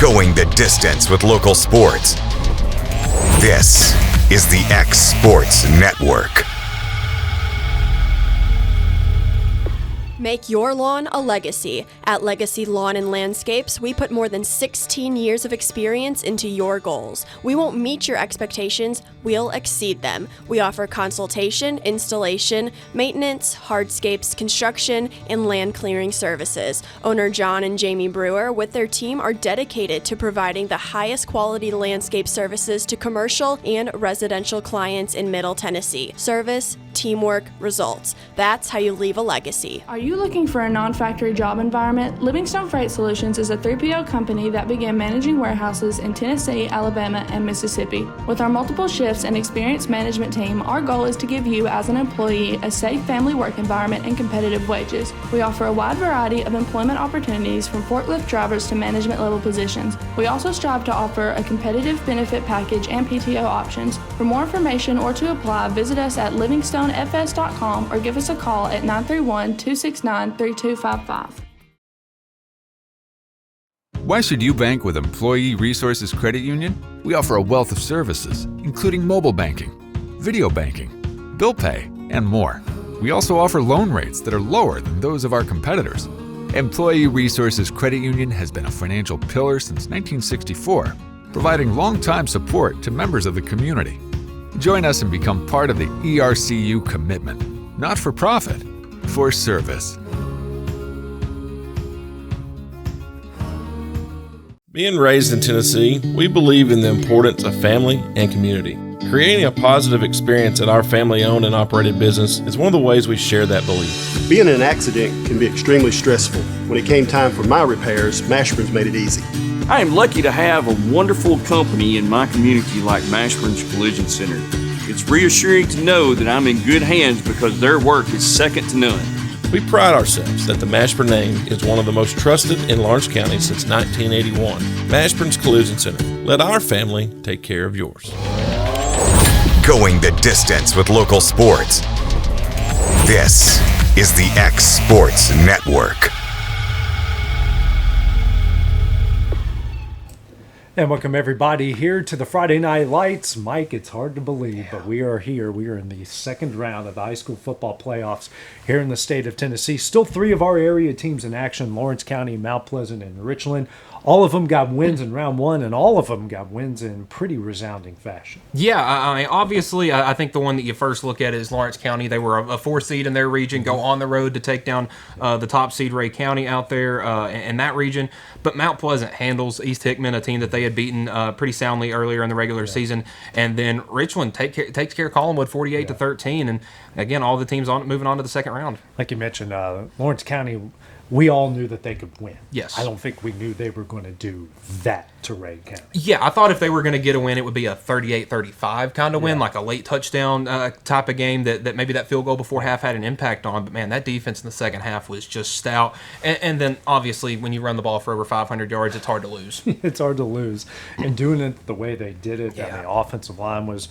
Going the distance with local sports. This is the X Sports Network. Make your lawn a legacy. At Legacy Lawn and Landscapes, we put more than 16 years of experience into your goals. We won't meet your expectations, we'll exceed them. We offer consultation, installation, maintenance, hardscapes, construction, and land clearing services. Owner John and Jamie Brewer with their team are dedicated to providing the highest quality landscape services to commercial and residential clients in Middle Tennessee. Service, teamwork, results. That's how you leave a legacy. Are you looking for a non-factory job environment? Livingstone Freight Solutions is a 3PL company that began managing warehouses in Tennessee, Alabama, and Mississippi. With our multiple shifts and experienced management team, our goal is to give you as an employee a safe family work environment and competitive wages. We offer a wide variety of employment opportunities from forklift drivers to management level positions. We also strive to offer a competitive benefit package and PTO options. For more information or to apply, visit us at livingstonefs.com or give us a call at 931-269-3255. Why should you bank with Employee Resources Credit Union? We offer a wealth of services, including mobile banking, video banking, bill pay, and more. We also offer loan rates that are lower than those of our competitors. Employee Resources Credit Union has been a financial pillar since 1964, providing long-time support to members of the community. Join us and become part of the ERCU commitment, not for profit, for service. Being raised in Tennessee, we believe in the importance of family and community. Creating a positive experience at our family-owned and operated business is one of the ways we share that belief. Being in an accident can be extremely stressful. When it came time for my repairs, Mashburn's made it easy. I am lucky to have a wonderful company in my community like Mashburn's Collision Center. It's reassuring to know that I'm in good hands because their work is second to none. We pride ourselves that the Mashburn name is one of the most trusted in Lawrence County since 1981. Mashburn's Collision Center. Let our family take care of yours. Going the distance with local sports. This is the X Sports Network. And welcome everybody here to the Friday Night Lights. Mike, it's hard to believe, but we are here. We are in the second round of the high school football playoffs here in the state of Tennessee. Still three of our area teams in action: Lawrence County, Mount Pleasant, and Richland. All of them got wins in round one, and all of them got wins in pretty resounding fashion. Yeah, I mean, obviously, I think the one that you first look at is Lawrence County. They were a 4 seed in their region, go on the road to take down the top seed Ray County out there in that region. But Mount Pleasant handles East Hickman, a team that they had beaten pretty soundly earlier in the regular season. And then Richland takes care of Collinwood 48-13. And again, all the teams moving on to the second round. Like you mentioned, Lawrence County, we all knew that they could win. Yes. I don't think we knew they were going to do that to Ray County. Yeah, I thought if they were going to get a win, it would be a 38-35 kind of win, like a late touchdown type of game that maybe that field goal before half had an impact on. But, man, that defense in the second half was just stout. And then, obviously, when you run the ball for over 500 yards, it's hard to lose. It's hard to lose. And doing it the way they did it, I mean, the offensive line was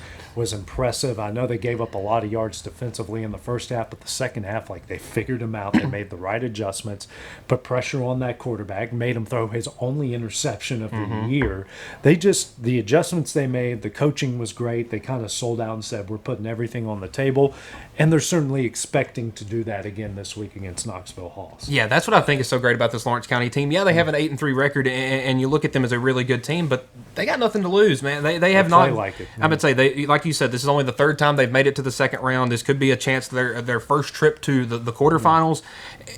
impressive. I know they gave up a lot of yards defensively in the first half, but the second half, like, they figured them out. They made the right adjustments, put pressure on that quarterback, made him throw his only interception of the year. The adjustments they made, the coaching was great. They kind of sold out and said, we're putting everything on the table. And they're certainly expecting to do that again this week against Knoxville Halls. Yeah, that's what I think is so great about this Lawrence County team. Yeah, they have an 8-3 record, and you look at them as a really good team, but they got nothing to lose, man. They have not. Like it. I would say, like you said, this is only the third time they've made it to the second round. This could be a chance to their first trip to the quarterfinals.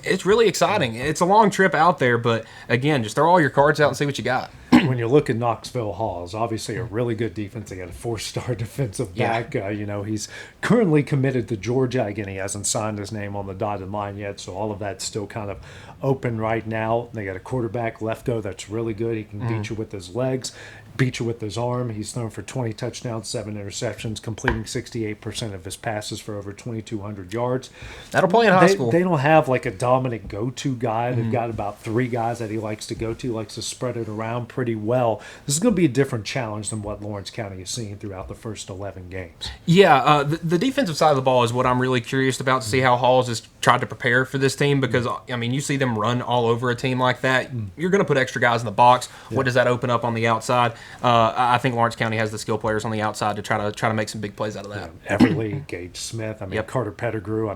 It's really exciting. It's a long trip out there, but again, just throw all your cards out and see what you got. When you look at Knoxville Halls, obviously a really good defense. They got a 4-star defensive back. He's currently committed to Georgia. Again, he hasn't signed his name on the dotted line yet, so all of that's still kind of open right now. They got a quarterback, Lefto, that's really good. He can beat you with his legs, beat you with his arm. He's thrown for 20 touchdowns, 7 interceptions, completing 68% of his passes for over 2,200 yards. That'll play in high school. They don't have like a dominant go-to guy. They've got about 3 guys that he likes to go to, likes to spread it around pretty well. This is going to be a different challenge than what Lawrence County is seeing throughout the first 11 games. Yeah, the defensive side of the ball is what I'm really curious about to see how Halls has tried to prepare for this team because, I mean, you see them him run all over a team like that, you're going to put extra guys in the box. What does that open up on the outside? I think Lawrence County has the skill players on the outside to try to make some big plays out of that. Everly, Gage Smith, Carter Pettigrew.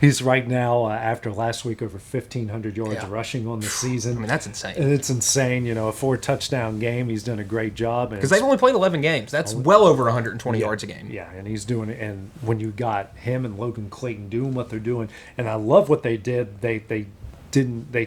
He's right now after last week over 1,500 yards rushing on the season. That's insane. And it's insane. A 4-touchdown game. He's done a great job because they've only played 11 games. That's well over 120 yards a game. Yeah, and he's doing it. And when you got him and Logan Clayton doing what they're doing, and I love what they did. They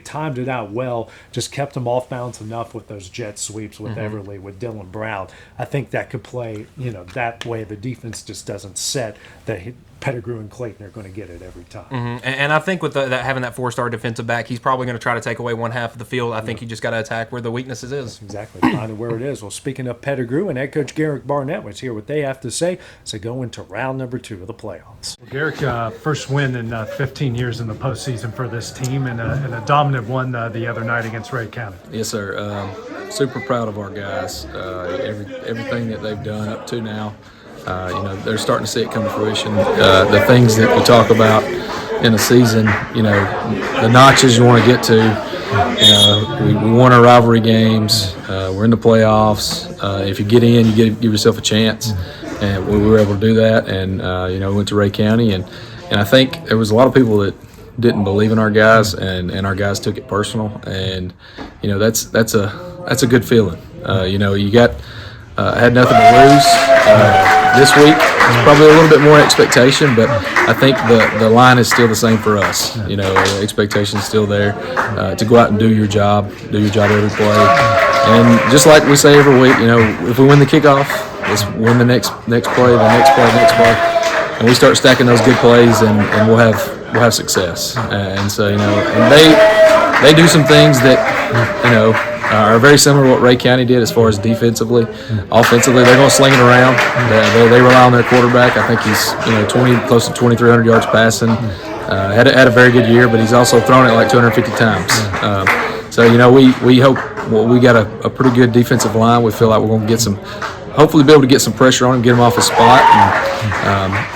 timed it out well, just kept him off balance enough with those jet sweeps with Everly, with Dylan Brown. I think that could play, that way the defense just doesn't set that Pettigrew and Clayton are going to get it every time. And I think with having that 4-star defensive back, he's probably going to try to take away one half of the field. I think you just got to attack where the weaknesses is. Exactly. Find where it is. Well, speaking of Pettigrew and head coach Garrick Barnett, let's hear what they have to say to go into round number 2 of the playoffs. Well, Garrick, first win in 15 years in the postseason for this team, and a dominant one the other night against Ray County. Yes, sir. Super proud of our guys. Everything that they've done up to now. They're starting to see it come to fruition. The things that we talk about in the season, the notches you want to get to. We won our rivalry games. We're in the playoffs. If you get in, you give yourself a chance. And we were able to do that. And, we went to Ray County. And I think there was a lot of people that didn't believe in our guys, and our guys took it personal. And, that's a good feeling. You got had nothing to lose. This week is probably a little bit more expectation, but I think the line is still the same for us. The expectation is still there to go out and do your job every play. And just like we say every week, if we win the kickoff, let's win the next play, and we start stacking those good plays, and we'll have success. And so and they do some things that are very similar to what Ray County did as far as defensively. Offensively, they're going to sling it around. They rely on their quarterback. I think he's close to 2,300 yards passing. Had a very good year, but he's also thrown it like 250 times. So we hope we got a pretty good defensive line. We feel like we're going to hopefully be able to get some pressure on him, get him off his spot.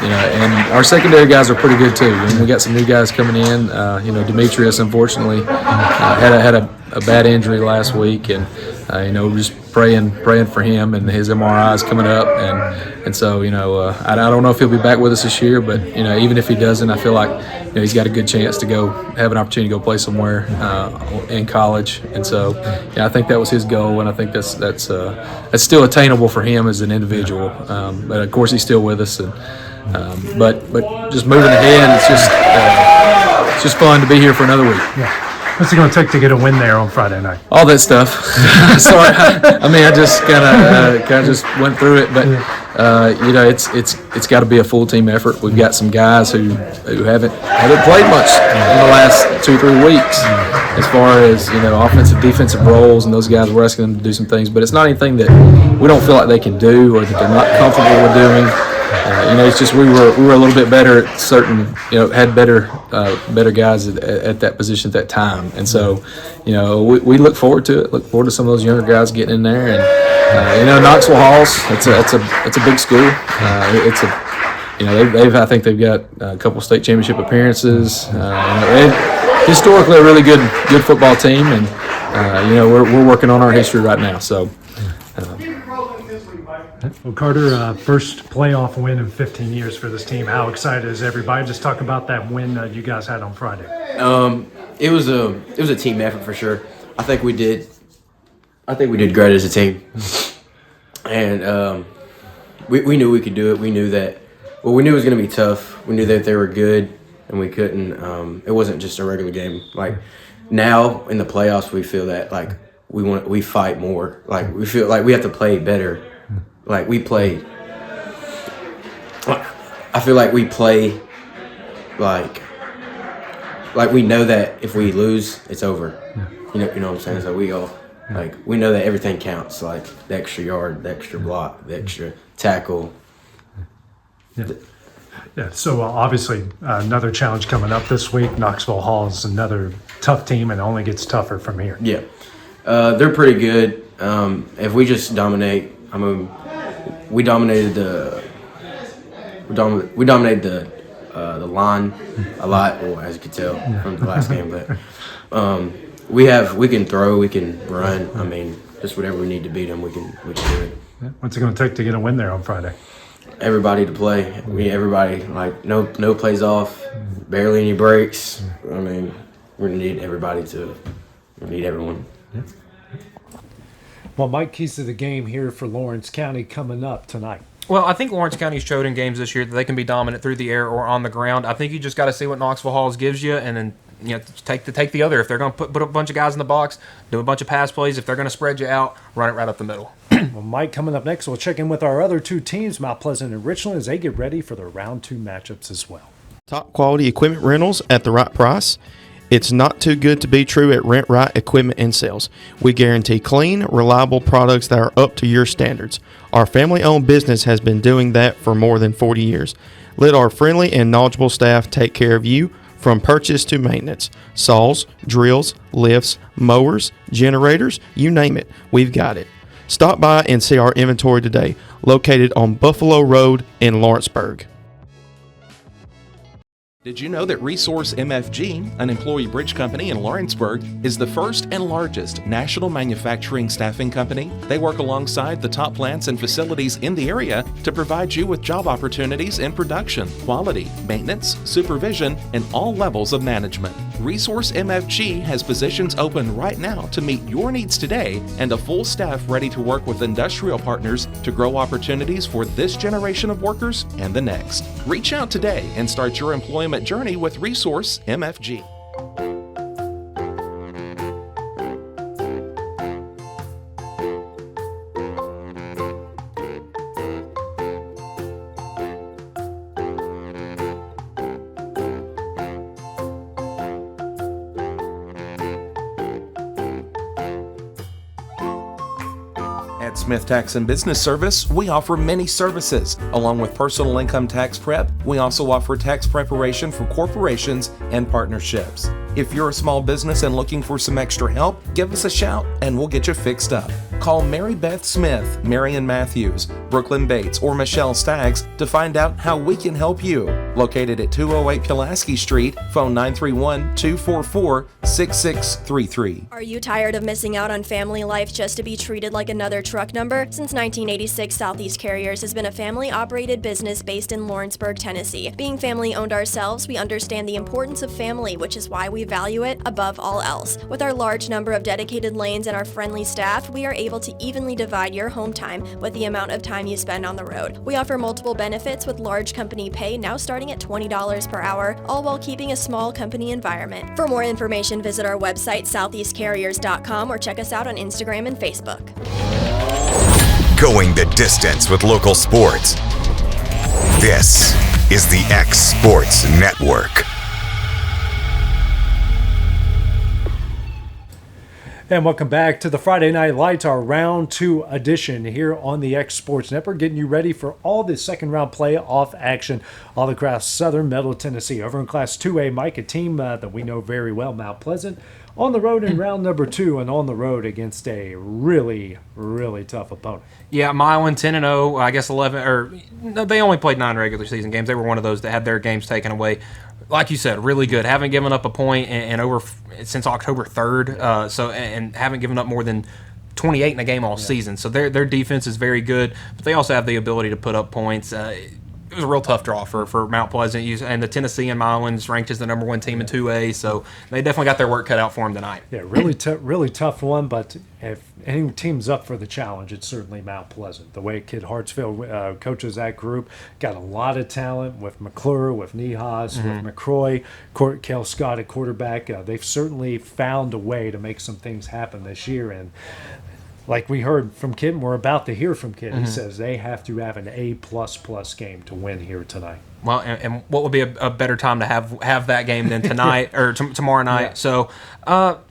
And our secondary guys are pretty good too. We got some new guys coming in. Demetrius unfortunately had a bad injury last week, and we're just praying for him, and his MRI is coming up, and so I don't know if he'll be back with us this year, but even if he doesn't, I feel like he's got a good chance to go have an opportunity to go play somewhere in college, and so I think that was his goal, and I think that's still attainable for him as an individual. But of course he's still with us, and but just moving ahead, it's just fun to be here for another week. Yeah. What's it going to take to get a win there on Friday night? All that stuff. Sorry, I just kind of just went through it, but it's got to be a full team effort. We've got some guys who haven't played much in the last 2-3 weeks, as far as offensive, defensive roles, and those guys, we're asking them to do some things, but it's not anything that we don't feel like they can do or that they're not comfortable with doing. It's just we were a little bit better at certain, had better guys at that position at that time, and so we look forward to it. Look forward to some of those younger guys getting in there, and Knoxville Halls. It's a big school. I think they've got a couple state championship appearances. Historically a really good football team, and we're working on our history right now. So. Well, Carter, first playoff win in 15 years for this team. How excited is everybody? Just talk about that win you guys had on Friday. It was a team effort for sure. I think we did great as a team, and we knew we could do it. We knew that. Well, we knew it was going to be tough. We knew that they were good, and we couldn't. It wasn't just a regular game. Like now in the playoffs, we feel that like we fight more. Like we feel like we have to play better. Like we play. I feel like we play like we know that if we lose, it's over. You know what I'm saying? So we all we know that everything counts. Like the extra yard, the extra block, the extra tackle. Yeah. So obviously another challenge coming up this week. Knoxville Hall is another tough team, and it only gets tougher from here. Yeah, they're pretty good. If we just dominate, we dominated the the line a lot, well, as you could tell from the last game. But we can throw, we can run. I mean, just whatever we need to beat them, we can do it. What's it going to take to get a win there on Friday? Everybody to play. Everybody, like, no plays off, barely any breaks. I mean, we're going to need everybody we need everyone. Well, Mike, keys to the game here for Lawrence County coming up tonight. Well, I think Lawrence County's showed in games this year that they can be dominant through the air or on the ground. I think you just got to see what Knoxville Halls gives you, and then take the other. If they're going to put a bunch of guys in the box, do a bunch of pass plays. If they're going to spread you out, run it right up the middle. Well, Mike, coming up next, we'll check in with our other two teams, Mount Pleasant and Richland, as they get ready for their round 2 matchups as well. Top quality equipment rentals at the right price. It's not too good to be true at Rent Right Equipment and Sales. We guarantee clean, reliable products that are up to your standards. Our family-owned business has been doing that for more than 40 years. Let our friendly and knowledgeable staff take care of you from purchase to maintenance. Saws, drills, lifts, mowers, generators, you name it, we've got it. Stop by and see our inventory today, located on Buffalo Road in Lawrenceburg. Did you know that Resource MFG, an employee bridge company in Lawrenceburg, is the first and largest national manufacturing staffing company? They work alongside the top plants and facilities in the area to provide you with job opportunities in production, quality, maintenance, supervision, and all levels of management. Resource MFG has positions open right now to meet your needs today and a full staff ready to work with industrial partners to grow opportunities for this generation of workers and the next. Reach out today and start your employment journey with Resource MFG. At Smith Tax and Business Service, we offer many services. Along with personal income tax prep, we also offer tax preparation for corporations and partnerships. If you're a small business and looking for some extra help, give us a shout and we'll get you fixed up. Call Mary Beth Smith, Marion Matthews, Brooklyn Bates, or Michelle Staggs to find out how we can help you. Located at 208 Pulaski Street, phone 931-244-6633. Are you tired of missing out on family life just to be treated like another truck number? Since 1986, Southeast Carriers has been a family-operated business based in Lawrenceburg, Tennessee. Being family-owned ourselves, we understand the importance of family, which is why we value it above all else. With our large number of dedicated lanes and our friendly staff, we are able to evenly divide your home time with the amount of time you spend on the road. We offer multiple benefits with large company pay now starting at $20 per hour, all while keeping a small company environment. For more information, visit our website, southeastcarriers.com, or check us out on Instagram and Facebook. Going the distance with local sports. This is the X Sports Network. And welcome back to the Friday Night Lights, our round 2 edition here on the X Sports Network, getting you ready for all the second round playoff action all across Southern Middle Tennessee. Over in Class 2A, Mike, a team that we know very well, Mount Pleasant, on the road in round number 2 and on the road against a really, really tough opponent. Yeah, Milan 10-0, I guess 11, or no, they only played 9 regular season games. They were one of those that had their games taken away. Like you said, really good. Haven't given up a point and over since October 3rd. And haven't given up more than 28 in a game all season. So their defense is very good, but they also have the ability to put up points. It was a real tough draw for Mount Pleasant, and the Tennessee and Milan's ranked as the number 1 team in 2A. So they definitely got their work cut out for them tonight. Yeah, really tough one. But if any team's up for the challenge, it's certainly Mount Pleasant. The way Kid Hartsfield coaches that group, got a lot of talent with McClure, with Nihas, with McCroy, Cale Scott at quarterback. They've certainly found a way to make some things happen this year. And like we heard from Kid, we're about to hear from Kid. He says they have to have an A++ game to win here tonight. Well, and what would be a better time to have that game than tonight or tomorrow night? Yeah. So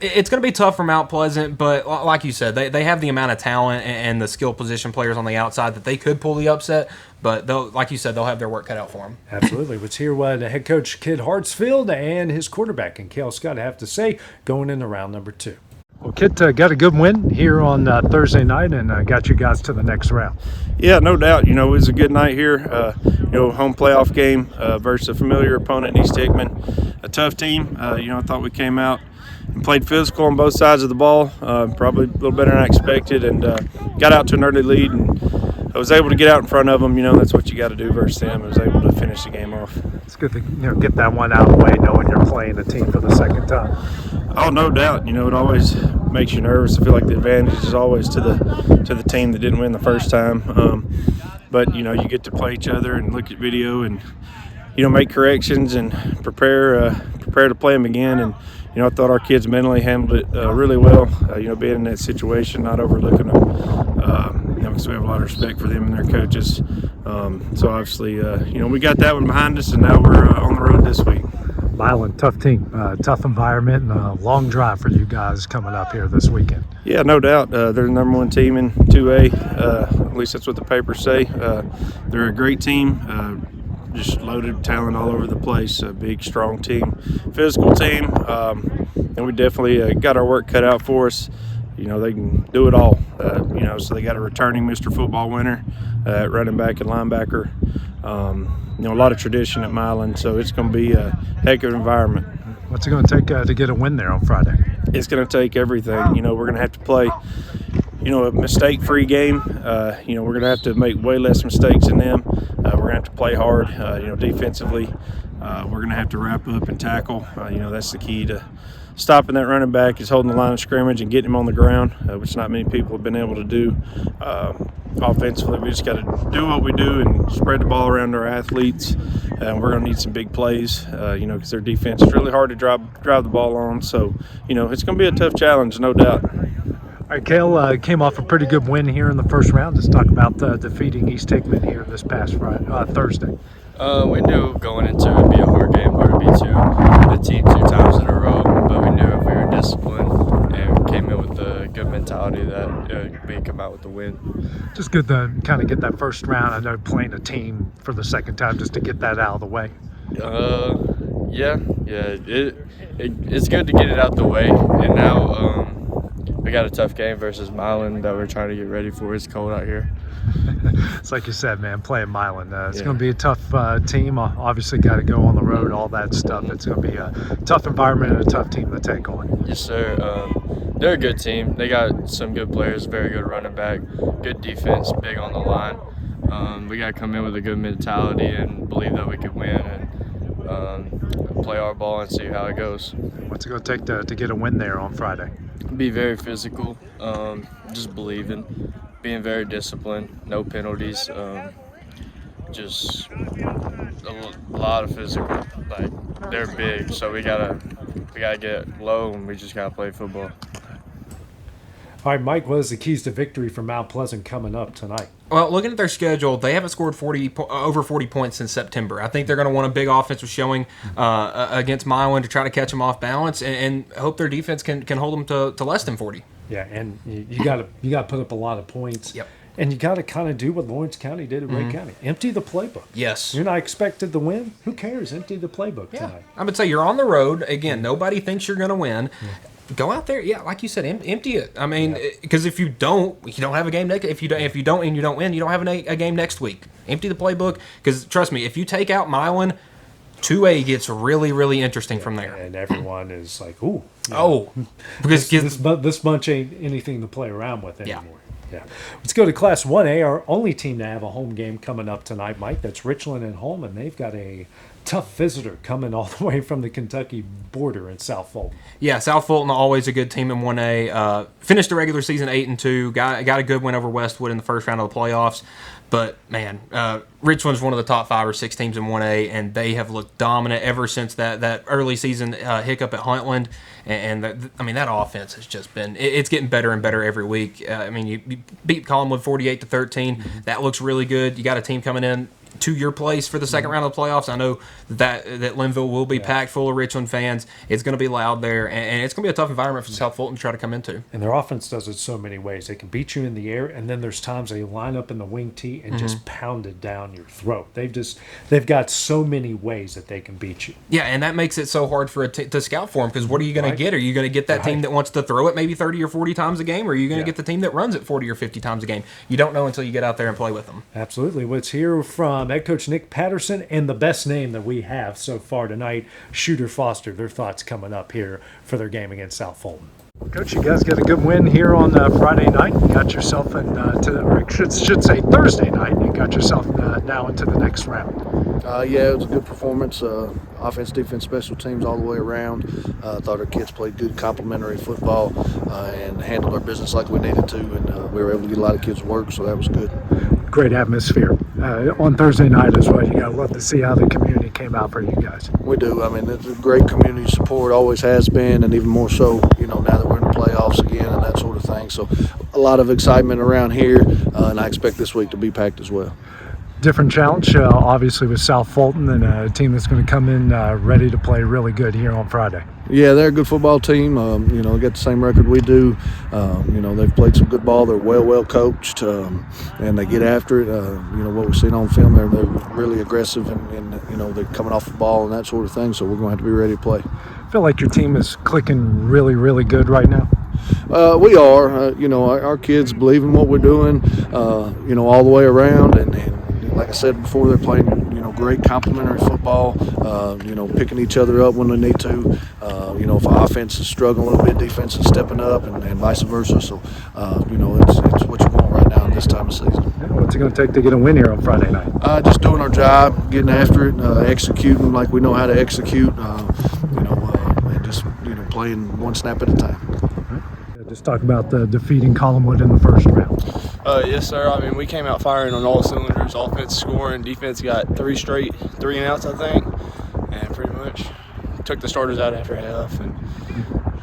it's going to be tough for Mount Pleasant, but like you said, they have the amount of talent and the skill position players on the outside that they could pull the upset. But like you said, they'll have their work cut out for them. Absolutely. Let's hear what head coach Kid Hartsfield and his quarterback and Cale Scott have to say going into round number 2. Well, Well, Kit got a good win here on Thursday night and got you guys to the next round. Yeah, no doubt. It was a good night here. Home playoff game versus a familiar opponent, East Hickman, a tough team. I thought we came out and played physical on both sides of the ball, probably a little better than I expected, and got out to an early lead. And I was able to get out in front of them. That's what you got to do versus them. I was able to finish the game off. It's good to get that one out of the way, knowing you're playing a team for the second time. Oh, no doubt. It always makes you nervous. I feel like the advantage is always to the team that didn't win the first time. But you get to play each other and look at video and make corrections and prepare to play them again. And I thought our kids mentally handled it really well. Being in that situation, not overlooking them. Because we have a lot of respect for them and their coaches. So obviously, we got that one behind us, and now we're on the road this week. Milan, tough team, tough environment, and a long drive for you guys coming up here this weekend. Yeah, no doubt. They're the number one team in 2A. At least that's what the papers say. They're a great team. Just loaded with talent all over the place. A big, strong team, physical team, and we definitely got our work cut out for us. They can do it all. So they got a returning Mr. Football winner at running back and linebacker. A lot of tradition at Milan, so it's going to be a heck of an environment. What's it going to take to get a win there on Friday? It's going to take everything. We're going to have to play, a mistake-free game. We're going to have to make way less mistakes than them. We're going to have to play hard, defensively. We're going to have to wrap up and tackle. That's the key to stopping that running back, is holding the line of scrimmage and getting him on the ground, which not many people have been able to do. Offensively, we just got to do what we do and spread the ball around our athletes. And we're going to need some big plays, because their defense is really hard to drive the ball on. So, it's going to be a tough challenge, no doubt. All right, Cale, came off a pretty good win here in the first round. Let's talk about defeating East Hickman here this past Thursday. We knew going into it would be a hard game, hard to beat the team 2 times in a row, but we knew if we were disciplined and came in with a good mentality that we'd come out with the win. Just good to kind of get that first round. I know playing a team for the second time, just to get that out of the way. Yeah. It's good to get it out the way, and now we got a tough game versus Milan that we're trying to get ready for. It's cold out here. It's like you said, man, playing Milan. It's going to be a tough team. Obviously, got to go on the road, all that stuff. It's going to be a tough environment and a tough team to take on. Yes, sir. They're a good team. They got some good players, very good running back, good defense, big on the line. We got to come in with a good mentality and believe that we can win and play our ball and see how it goes. What's it going to take to get a win there on Friday? Be very physical, just believing. Being very disciplined, no penalties, just a lot of physical. Like, they're big, so we gotta get low and we just gotta play football. All right, Mike, what is the keys to victory for Mount Pleasant coming up tonight? Well, looking at their schedule, they haven't scored over 40 points since September. I think they're going to want a big offensive showing against Milan to try to catch them off balance and hope their defense can hold them to less than 40. Yeah, and you got to put up a lot of points. Yep. And you got to kind of do what Lawrence County did at Ray County. Empty the playbook. Yes. You're not expected to win. Who cares? Empty the playbook tonight. I would say you're on the road. Again, nobody thinks you're going to win. Go out there, like you said, empty it. I mean, because if you don't have a game next. If you don't and you don't win, you don't have a game next week. Empty the playbook, because trust me, if you take out Milan, 2A gets really, really interesting from there. And everyone is like, ooh. Because this bunch ain't anything to play around with anymore. Yeah. Let's go to Class 1A, our only team to have a home game coming up tonight, Mike. That's Richland and home, and they've got a tough visitor coming all the way from the Kentucky border in South Fulton. Yeah, South Fulton, always a good team in 1A. Finished the regular season 8-2. Got a good win over Westwood in the first round of the playoffs. But, man, Richland's one of the top 5 or 6 teams in 1A, and they have looked dominant ever since that early season hiccup at Huntland. And that offense has just been – it's getting better and better every week. You beat Collinwood 48-13. That looks really good. You got a team coming in to your place for the second round of the playoffs. I know that Linville will be packed full of Richland fans. It's going to be loud there, and it's going to be a tough environment for South Fulton to try to come into. And their offense does it so many ways. They can beat you in the air, and then there's times they line up in the wing tee and just pound it down your throat. They've got so many ways that they can beat you. Yeah, and that makes it so hard for to scout for them, because what are you going to get? Are you going to get that team that wants to throw it maybe 30 or 40 times a game, or are you going to get the team that runs it 40 or 50 times a game? You don't know until you get out there and play with them. Absolutely. Let's hear from head coach Nick Patterson and the best name that we have so far tonight, Shooter Foster. Their thoughts coming up here for their game against South Fulton. Coach, you guys got a good win here on Friday night. You got yourself should say Thursday night. You got yourself now into the next round. Yeah, it was a good performance. Offense, defense, special teams all the way around. Thought our kids played good complementary football and handled our business like we needed to, and we were able to get a lot of kids work, so that was good. Great atmosphere on Thursday night as well. You got to love to see how the community came out for you guys. We do. I mean, it's a great community support, always has been, and even more so, now that we're in the playoffs again and that sort of thing. So a lot of excitement around here, and I expect this week to be packed as well. Different challenge, obviously, with South Fulton and a team that's going to come in ready to play really good here on Friday. Yeah, they're a good football team. They got the same record we do. They've played some good ball. They're well coached, and they get after it. What we've seen on film, they're really aggressive, and they're coming off the ball and that sort of thing. So we're going to have to be ready to play. I feel like your team is clicking really, really good right now. We are. Our kids believe in what we're doing. All the way around, and like I said before, they're playing, great complementary football, picking each other up when they need to. If our offense is struggling a little bit, defense is stepping up, and vice versa. So, it's what you want right now in this time of season. What's it going to take to get a win here on Friday night? Just doing our job, getting after it, executing like we know how to execute, and just, playing one snap at a time. Just talk about defeating Collinwood in the first round. Yes, sir. I mean, we came out firing on all cylinders. Offense scoring, defense got 3 straight 3-and-outs, I think, and pretty much took the starters out after half and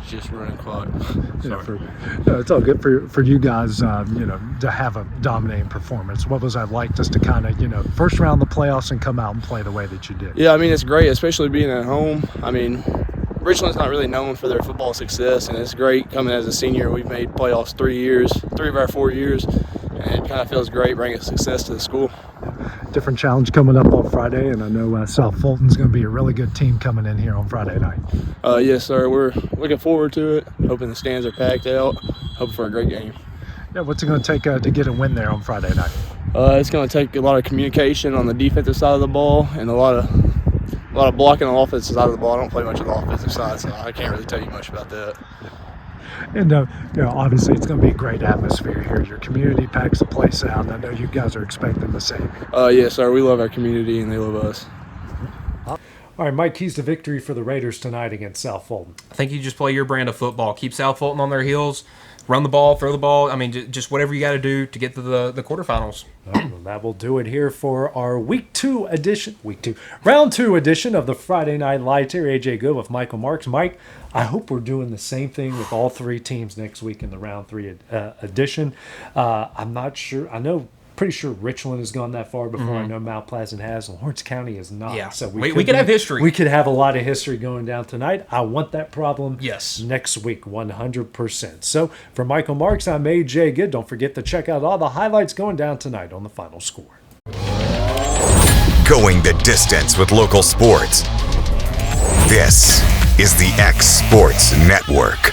just running clock. It's all good for you guys, to have a dominating performance. What was that like, just to kind of, first round of the playoffs and come out and play the way that you did? Yeah, I mean, it's great, especially being at home. I mean, Richland's not really known for their football success, and it's great coming as a senior. We've made playoffs 3 of our 4 years, and it kind of feels great bringing success to the school. Different challenge coming up on Friday, and I know South Fulton's going to be a really good team coming in here on Friday night. Yes, sir. We're looking forward to it, hoping the stands are packed out, hoping for a great game. Yeah, what's it going to take to get a win there on Friday night? It's going to take a lot of communication on the defensive side of the ball and a lot of blocking on the offensive side of the ball. I don't play much on the offensive side, so I can't really tell you much about that. And, obviously it's going to be a great atmosphere here. Your community packs the place out, and I know you guys are expecting the same. Yes, sir. We love our community, and they love us. All right, Mike, keys to victory for the Raiders tonight against South Fulton. I think you just play your brand of football. Keep South Fulton on their heels. Run the ball, throw the ball. I mean, just whatever you got to do to get to the quarterfinals. Well, that will do it here for our round 2 edition of the Friday Night Lights here. AJ Good with Michael Marks. Mike, I hope we're doing the same thing with all 3 teams next week in the round 3 edition. I'm not sure. Pretty sure Richland has gone that far before. I know Mount Pleasant has. Lawrence County is not. Yeah. So we could have history. We could have a lot of history going down tonight. I want that problem yes. next week, 100%. So for Michael Marks, I'm AJ Good. Don't forget to check out all the highlights going down tonight on The Final Score. Going the distance with local sports. This is the X Sports Network.